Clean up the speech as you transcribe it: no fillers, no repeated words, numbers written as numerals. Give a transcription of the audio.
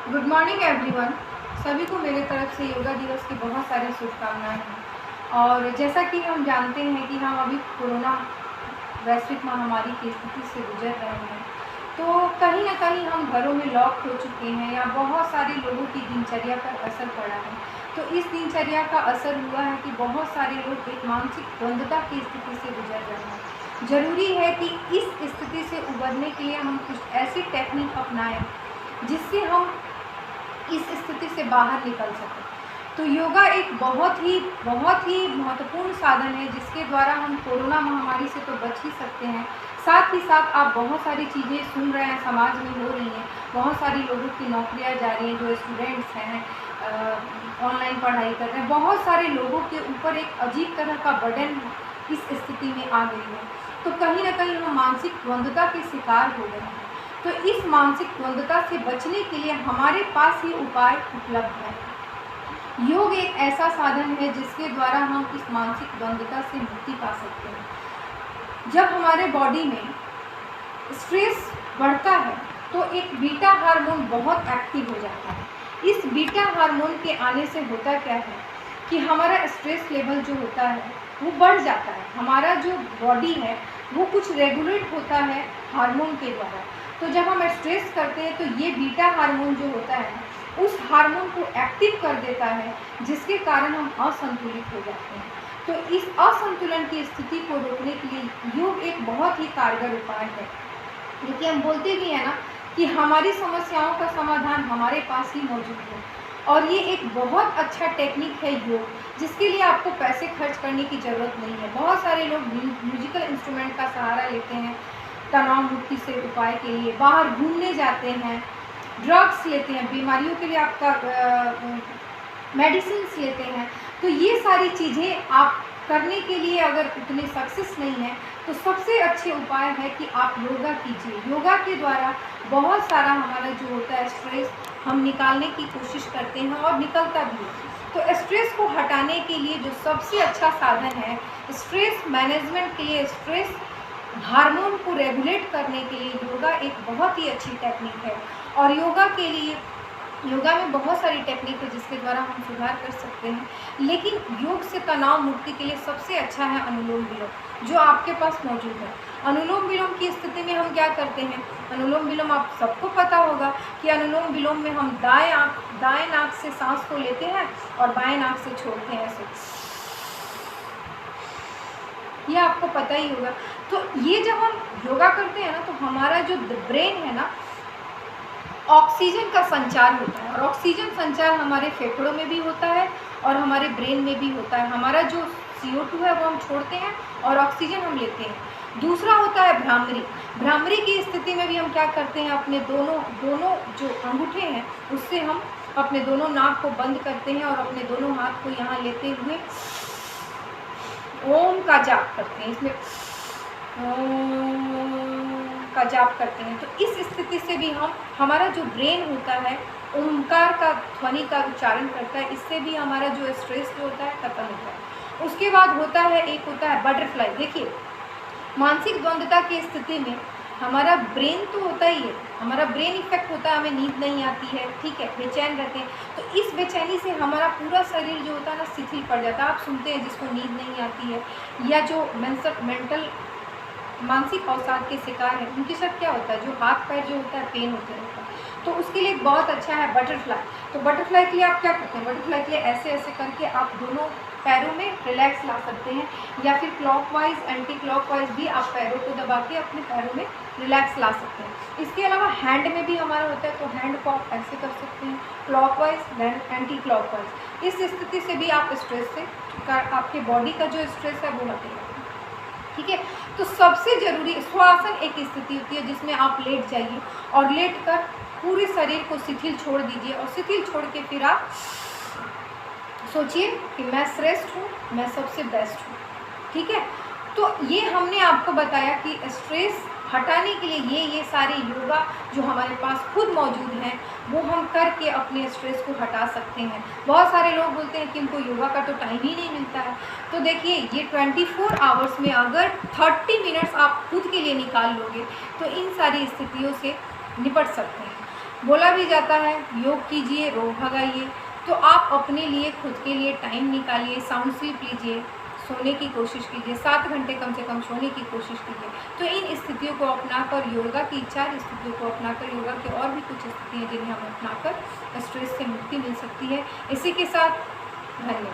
Good morning everyone. सभी को मेरे तरफ से योगा दिवस की बहुत सारी शुभकामनाएं हैं। और जैसा कि हम जानते हैं कि हम अभी कोरोना वैश्विक महामारी की स्थिति से गुजर रहे हैं, तो कहीं ना कहीं हम घरों में लॉक हो चुके हैं या बहुत सारे लोगों की दिनचर्या पर असर पड़ा है। तो इस दिनचर्या का असर हुआ है कि बहुत सारे लोग एक मानसिक द्वंद्वता की स्थिति से गुजर रहे हैं। ज़रूरी है कि इस स्थिति से उबरने के लिए हम कुछ ऐसी टेक्निक अपनाएं जिससे हम इस स्थिति से बाहर निकल सकें। तो योगा एक बहुत ही महत्वपूर्ण साधन है जिसके द्वारा हम कोरोना महामारी से तो बच ही सकते हैं। साथ ही साथ आप बहुत सारी चीज़ें सुन रहे हैं समाज में हो रही हैं, बहुत सारी लोगों की नौकरियां जा रही हैं, जो स्टूडेंट्स हैं ऑनलाइन पढ़ाई कर रहे हैं। बहुत सारे लोगों के ऊपर एक अजीब तरह का बर्डन इस स्थिति में आ गई है। तो कहीं ना कहीं हम मानसिक द्वंद्वता के शिकार हो गए हैं। तो इस मानसिक द्वंद्वता से बचने के लिए हमारे पास ये उपाय उपलब्ध है। योग एक ऐसा साधन है जिसके द्वारा हम इस मानसिक द्वंद्वता से मुक्ति पा सकते हैं। जब हमारे बॉडी में स्ट्रेस बढ़ता है तो एक बीटा हार्मोन बहुत एक्टिव हो जाता है। इस बीटा हार्मोन के आने से होता क्या है कि हमारा स्ट्रेस लेवल जो होता है वो बढ़ जाता है। हमारा जो बॉडी है वो कुछ रेगुलेट होता है हार्मोन के द्वारा। तो जब हम स्ट्रेस करते हैं तो ये बीटा हार्मोन जो होता है उस हार्मोन को एक्टिव कर देता है, जिसके कारण हम असंतुलित हो जाते हैं। तो इस असंतुलन की स्थिति को रोकने के लिए योग एक बहुत ही कारगर उपाय है। देखिए, हम बोलते भी हैं ना कि हमारी समस्याओं का समाधान हमारे पास ही मौजूद है। और ये एक बहुत अच्छा टेक्निक है योग, जिसके लिए आपको पैसे खर्च करने की ज़रूरत नहीं है। बहुत सारे लोग म्यूजिकल इंस्ट्रूमेंट का सहारा लेते हैं तनाव मुक्ति से उपाय के लिए, बाहर घूमने जाते हैं, ड्रग्स लेते हैं, बीमारियों के लिए आपका मेडिसिन लेते हैं। तो ये सारी चीज़ें आप करने के लिए अगर उतने सक्सेस नहीं है तो सबसे अच्छे उपाय है कि आप योगा कीजिए। योगा के द्वारा बहुत सारा हमारा जो होता है स्ट्रेस हम निकालने की कोशिश करते हैं और निकलता भी है। तो स्ट्रेस को हटाने के लिए जो सबसे अच्छा साधन है, स्ट्रेस मैनेजमेंट के लिए, स्ट्रेस हार्मोन को रेगुलेट करने के लिए योगा एक बहुत ही अच्छी टेक्निक है। और योगा में बहुत सारी टेक्निक है जिसके द्वारा हम सुधार कर सकते हैं। लेकिन योग से तनाव मुक्ति के लिए सबसे अच्छा है अनुलोम विलोम, जो आपके पास मौजूद है। अनुलोम विलोम की स्थिति में हम क्या करते हैं, अनुलोम विलोम आप सबको पता होगा कि अनुलोम विलोम में हम दाएं नाक से सांस को लेते हैं और बाएं नाक से छोड़ते हैं ऐसे, ये आपको पता ही होगा। तो ये जब हम योगा करते हैं ना तो हमारा जो ब्रेन है ना, ऑक्सीजन का संचार होता है। और ऑक्सीजन संचार हमारे फेफड़ों में भी होता है और हमारे ब्रेन में भी होता है। हमारा जो CO2 है वो हम छोड़ते हैं और ऑक्सीजन हम लेते हैं। दूसरा होता है भ्रामरी। भ्रामरी की स्थिति में भी हम क्या करते हैं, अपने दोनों जो अंगूठे हैं उससे हम अपने दोनों नाक को बंद करते हैं और अपने दोनों हाथ को यहाँ लेते हुए ओम का जाप करते हैं। इसमें ओम का जाप करते हैं। तो इस स्थिति से भी हमारा जो ब्रेन होता है ओमकार का ध्वनि का उच्चारण करता है। इससे भी हमारा जो स्ट्रेस जो होता है खत्म होता है। उसके बाद होता है बटरफ्लाई। देखिए, मानसिक द्वंद्वता की स्थिति में हमारा ब्रेन तो होता ही है, हमारा ब्रेन इफेक्ट होता है, हमें नींद नहीं आती है, ठीक है, बेचैन रहते हैं। तो इस बेचैनी से हमारा पूरा शरीर जो होता है ना शिथिल पड़ जाता है। आप सुनते हैं जिसको नींद नहीं आती है या जो मेंटल मानसिक अवसाद के शिकार हैं, उनके साथ क्या होता है, जो हाथ पैर जो होता है पेन होते रहता है। तो उसके लिए बहुत अच्छा है बटरफ्लाई। तो बटरफ्लाई के लिए आप क्या करते हैं, बटरफ्लाई के लिए ऐसे ऐसे करके आप दोनों पैरों में रिलैक्स ला सकते हैं, या फिर क्लॉकवाइज एंटी क्लॉकवाइज भी आप पैरों को दबा के अपने पैरों में रिलैक्स ला सकते हैं। इसके अलावा हैंड में भी हमारा होता है, तो हैंड को आप ऐसे कर सकते हैं, क्लॉकवाइज देन एंटी क्लॉकवाइज। इस स्थिति से भी आप स्ट्रेस से, आपके बॉडी का जो स्ट्रेस है वो हटेगा, ठीक है। तो सबसे जरूरी स्वासन एक स्थिति होती है जिसमें आप लेट जाइए और लेट कर पूरे शरीर को शिथिल छोड़ दीजिए और शिथिल छोड़ के फिर आप सोचिए कि मैं श्रेष्ठ हूँ, मैं सबसे बेस्ट हूँ, ठीक है। तो ये हमने आपको बताया कि स्ट्रेस हटाने के लिए ये सारे योगा जो हमारे पास खुद मौजूद हैं वो हम करके अपने स्ट्रेस को हटा सकते हैं। बहुत सारे लोग बोलते हैं कि इनको योगा का तो टाइम ही नहीं मिलता है। तो देखिए, ये 24 आवर्स में अगर 30 मिनट्स आप खुद के लिए निकाल लोगे तो इन सारी स्थितियों से निपट सकते हैं। बोला भी जाता है योग कीजिए रोग भगाइए, तो आप अपने लिए खुद के लिए टाइम निकालिए, साउंड स्लीप लीजिए, सोने की कोशिश कीजिए, 7 घंटे कम से कम सोने की कोशिश कीजिए। तो इन स्थितियों को अपनाकर योगा की 4 स्थितियों को अपनाकर, योगा की और भी कुछ स्थितियाँ जिन्हें हम अपनाकर स्ट्रेस से मुक्ति मिल सकती है। इसी के साथ धन्यवाद।